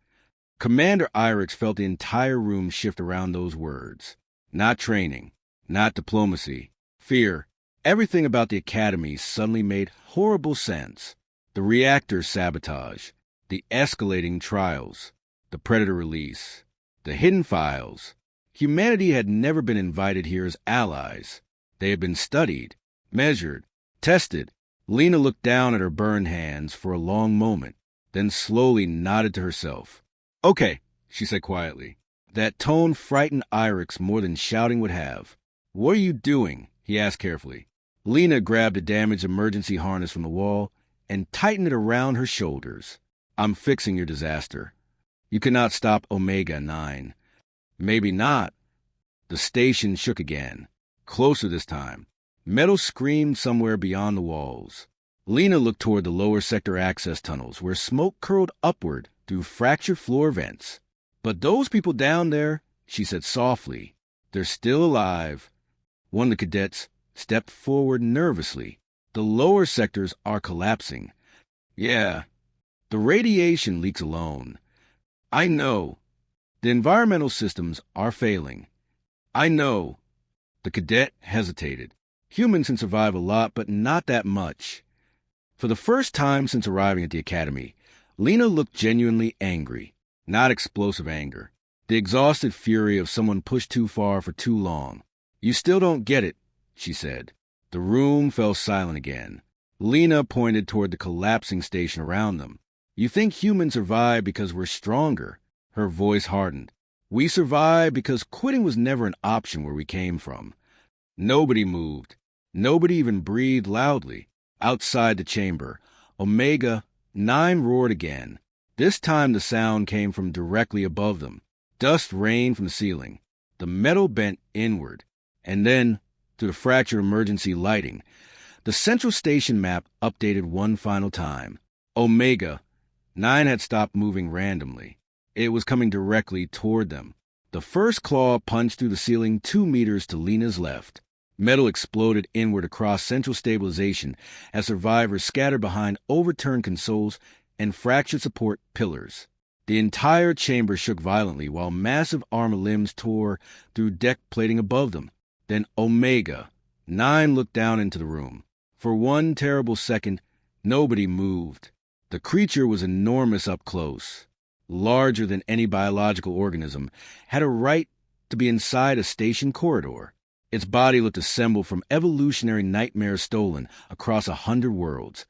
Commander Irix felt the entire room shift around those words. Not training, not diplomacy, fear. Everything about the Academy suddenly made horrible sense. The reactor sabotage, the escalating trials, the Predator release, the hidden files. Humanity had never been invited here as allies. They had been studied, measured, tested. Lena looked down at her burned hands for a long moment, then slowly nodded to herself. Okay, she said quietly. That tone frightened Irix more than shouting would have. What are you doing? He asked carefully. Lena grabbed a damaged emergency harness from the wall and tightened it around her shoulders. I'm fixing your disaster. You cannot stop Omega-9. Maybe not. The station shook again. Closer this time. Metal screamed somewhere beyond the walls. Lena looked toward the lower sector access tunnels where smoke curled upward through fractured floor vents. But those people down there, she said softly, they're still alive. One of the cadets stepped forward nervously. The lower sectors are collapsing. Yeah, the radiation leaks alone. I know. The environmental systems are failing. I know. The cadet hesitated. Humans can survive a lot, but not that much. For the first time since arriving at the Academy, Lena looked genuinely angry. Not explosive anger. The exhausted fury of someone pushed too far for too long. You still don't get it, she said. The room fell silent again. Lena pointed toward the collapsing station around them. You think humans survive because we're stronger. Her voice hardened. We survive because quitting was never an option where we came from. Nobody moved. Nobody even breathed loudly. Outside the chamber, Omega-9 roared again. This time the sound came from directly above them. Dust rained from the ceiling. The metal bent inward. And then, through the fractured emergency lighting, the central station map updated one final time. Omega-9 had stopped moving randomly. It was coming directly toward them. The first claw punched through the ceiling 2 meters to Lena's left. Metal exploded inward across central stabilization as survivors scattered behind overturned consoles and fractured support pillars. The entire chamber shook violently while massive armor limbs tore through deck plating above them. Then Omega-9 looked down into the room. For one terrible second, Nobody moved. The creature was enormous up close, larger than any biological organism, had a right to be inside a station corridor. Its body looked assembled from evolutionary nightmares stolen across 100 worlds.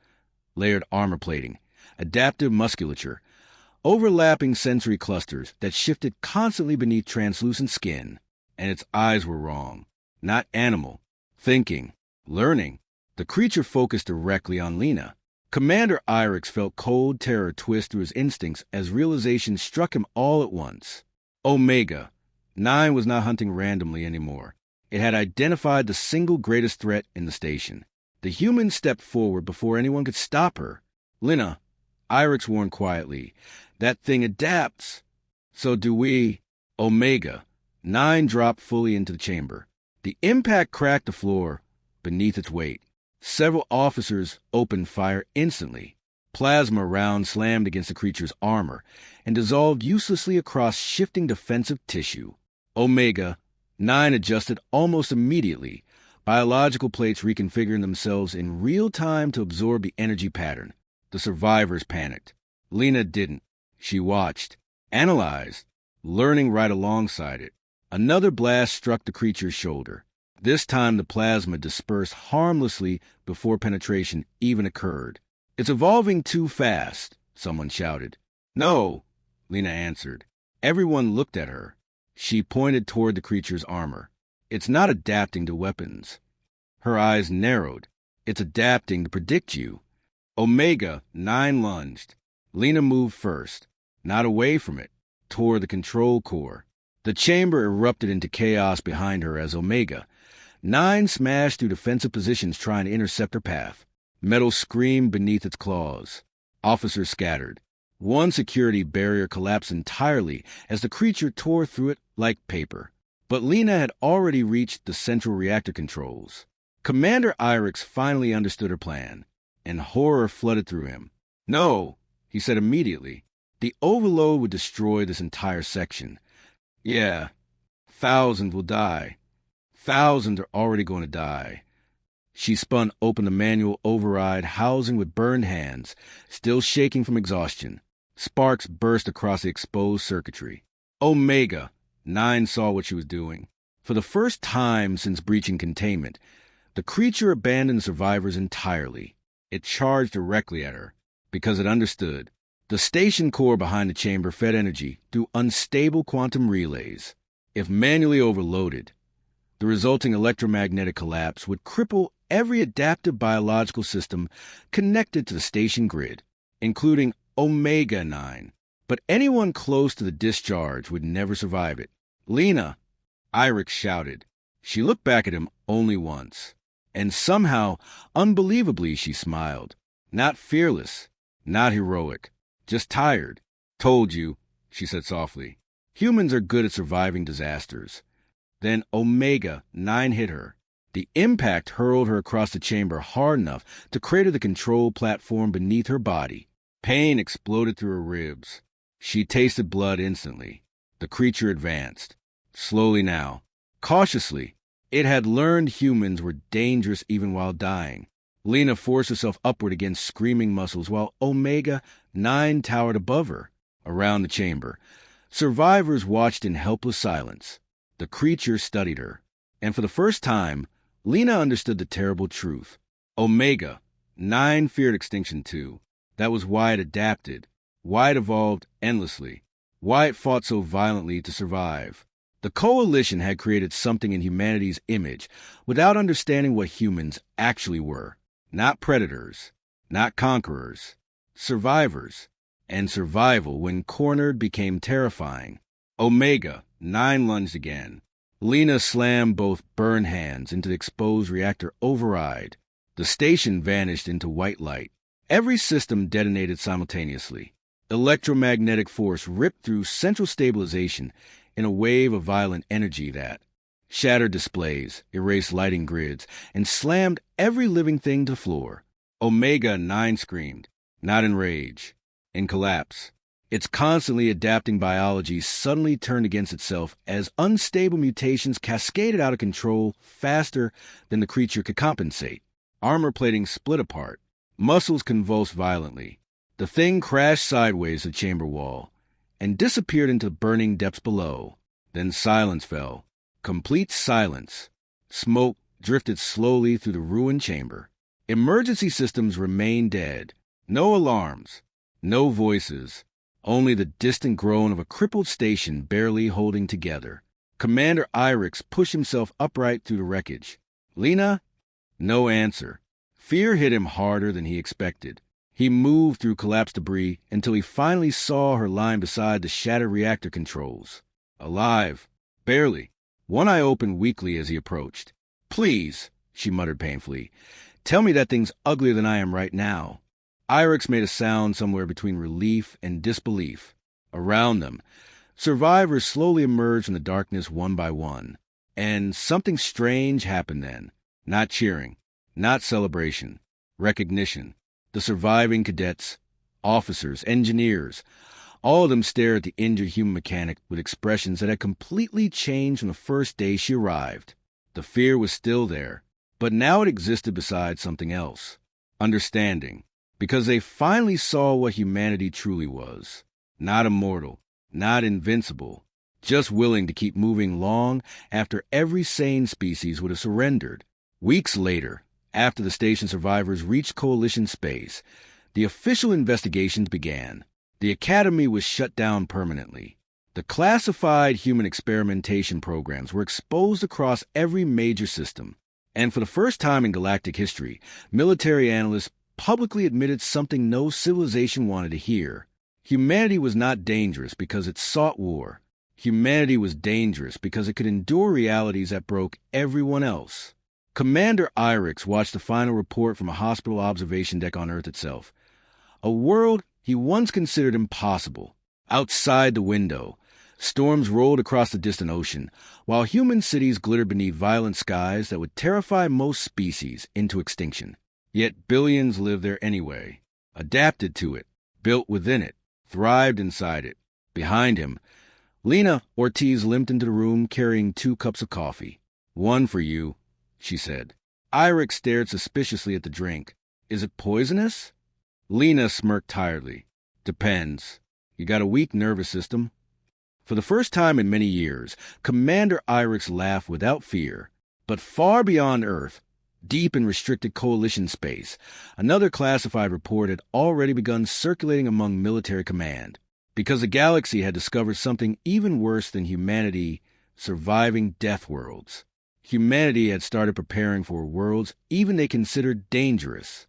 Layered armor plating, adaptive musculature, overlapping sensory clusters that shifted constantly beneath translucent skin. And its eyes were wrong. Not animal. Thinking. Learning. The creature focused directly on Lena. Commander Irix felt cold terror twist through his instincts as realization struck him all at once. Omega. 9 was not hunting randomly anymore. It had identified the single greatest threat in the station. The human stepped forward before anyone could stop her. Lena, Irix warned quietly, that thing adapts. So do we. Omega. 9 dropped fully into the chamber. The impact cracked the floor beneath its weight. Several officers opened fire instantly. Plasma rounds slammed against the creature's armor and dissolved uselessly across shifting defensive tissue. Omega, 9 adjusted almost immediately, biological plates reconfiguring themselves in real time to absorb the energy pattern. The survivors panicked. Lena didn't. She watched, analyzed, learning right alongside it. Another blast struck the creature's shoulder. This time the plasma dispersed harmlessly before penetration even occurred. It's evolving too fast, someone shouted. No, Lena answered. Everyone looked at her. She pointed toward the creature's armor. It's not adapting to weapons. Her eyes narrowed. It's adapting to predict you. Omega, 9 lunged. Lena moved first, not away from it, toward the control core. The chamber erupted into chaos behind her as Omega, 9 smashed through defensive positions trying to intercept her path. Metal screamed beneath its claws. Officers scattered. One security barrier collapsed entirely as the creature tore through it like paper. But Lena had already reached the central reactor controls. Commander Irix finally understood her plan, and horror flooded through him. No, he said immediately. The overload would destroy this entire section. Yeah, thousands will die. Thousands are already going to die. She spun open the manual override housing with burned hands, still shaking from exhaustion. Sparks burst across the exposed circuitry. Omega, 9 saw what she was doing. For the first time since breaching containment, the creature abandoned survivors entirely. It charged directly at her, because it understood. The station core behind the chamber fed energy through unstable quantum relays. If manually overloaded, the resulting electromagnetic collapse would cripple every adaptive biological system connected to the station grid, including Omega 9. But anyone close to the discharge would never survive it. Lena, Irix shouted. She looked back at him only once. And somehow, unbelievably, she smiled. Not fearless, not heroic, just tired. Told you, she said softly. Humans are good at surviving disasters. Then Omega 9 hit her. The impact hurled her across the chamber hard enough to crater the control platform beneath her body. Pain exploded through her ribs. She tasted blood instantly. The creature advanced. Slowly now. Cautiously. It had learned humans were dangerous even while dying. Lena forced herself upward against screaming muscles while Omega 9 towered above her. Around the chamber, survivors watched in helpless silence. The creature studied her. And for the first time, Lena understood the terrible truth. Omega 9 feared extinction too. That was why it adapted, why it evolved endlessly, why it fought so violently to survive. The Coalition had created something in humanity's image without understanding what humans actually were. Not predators, not conquerors, survivors. And survival, when cornered, became terrifying. Omega 9 lunged again. Lena slammed both burned hands into the exposed reactor override. The station vanished into white light. Every system detonated simultaneously. Electromagnetic force ripped through central stabilization in a wave of violent energy that shattered displays, erased lighting grids, and slammed every living thing to the floor. Omega 9 screamed, not in rage, in collapse. Its constantly adapting biology suddenly turned against itself as unstable mutations cascaded out of control faster than the creature could compensate. Armor plating split apart. Muscles convulsed violently. The thing crashed sideways to the chamber wall and disappeared into the burning depths below. Then silence fell. Complete silence. Smoke drifted slowly through the ruined chamber. Emergency systems remained dead. No alarms. No voices. Only the distant groan of a crippled station barely holding together. Commander Irix pushed himself upright through the wreckage. Lena? No answer. Fear hit him harder than he expected. He moved through collapsed debris until he finally saw her lying beside the shattered reactor controls. Alive. Barely. One eye opened weakly as he approached. Please, she muttered painfully, tell me that thing's uglier than I am right now. Irix made a sound somewhere between relief and disbelief. Around them, survivors slowly emerged from the darkness one by one. And something strange happened then. Not cheering. Not celebration. Recognition. The surviving cadets, officers, engineers, all of them stared at the injured human mechanic with expressions that had completely changed from the first day she arrived. The fear was still there, but now it existed beside something else. Understanding. Because they finally saw what humanity truly was. Not immortal, not invincible, just willing to keep moving long after every sane species would have surrendered. Weeks later, after the station survivors reached Coalition space, the official investigations began. The Academy was shut down permanently. The classified human experimentation programs were exposed across every major system. And for the first time in galactic history, military analysts publicly admitted something no civilization wanted to hear. Humanity was not dangerous because it sought war. Humanity was dangerous because it could endure realities that broke everyone else. Commander Irix watched the final report from a hospital observation deck on Earth itself. A world he once considered impossible. Outside the window, storms rolled across the distant ocean, while human cities glittered beneath violent skies that would terrify most species into extinction. Yet billions lived there anyway, adapted to it, built within it, thrived inside it. Behind him, Lena Ortiz limped into the room carrying 2 cups of coffee. One for you, she said. Irix stared suspiciously at the drink. Is it poisonous? Lena smirked tiredly. Depends. You got a weak nervous system. For the first time in many years, Commander Irix laughed without fear. But far beyond Earth, deep in restricted Coalition space, another classified report had already begun circulating among military command. Because the galaxy had discovered something even worse than humanity surviving Deathworlds. Humanity had started preparing for worlds even they considered dangerous.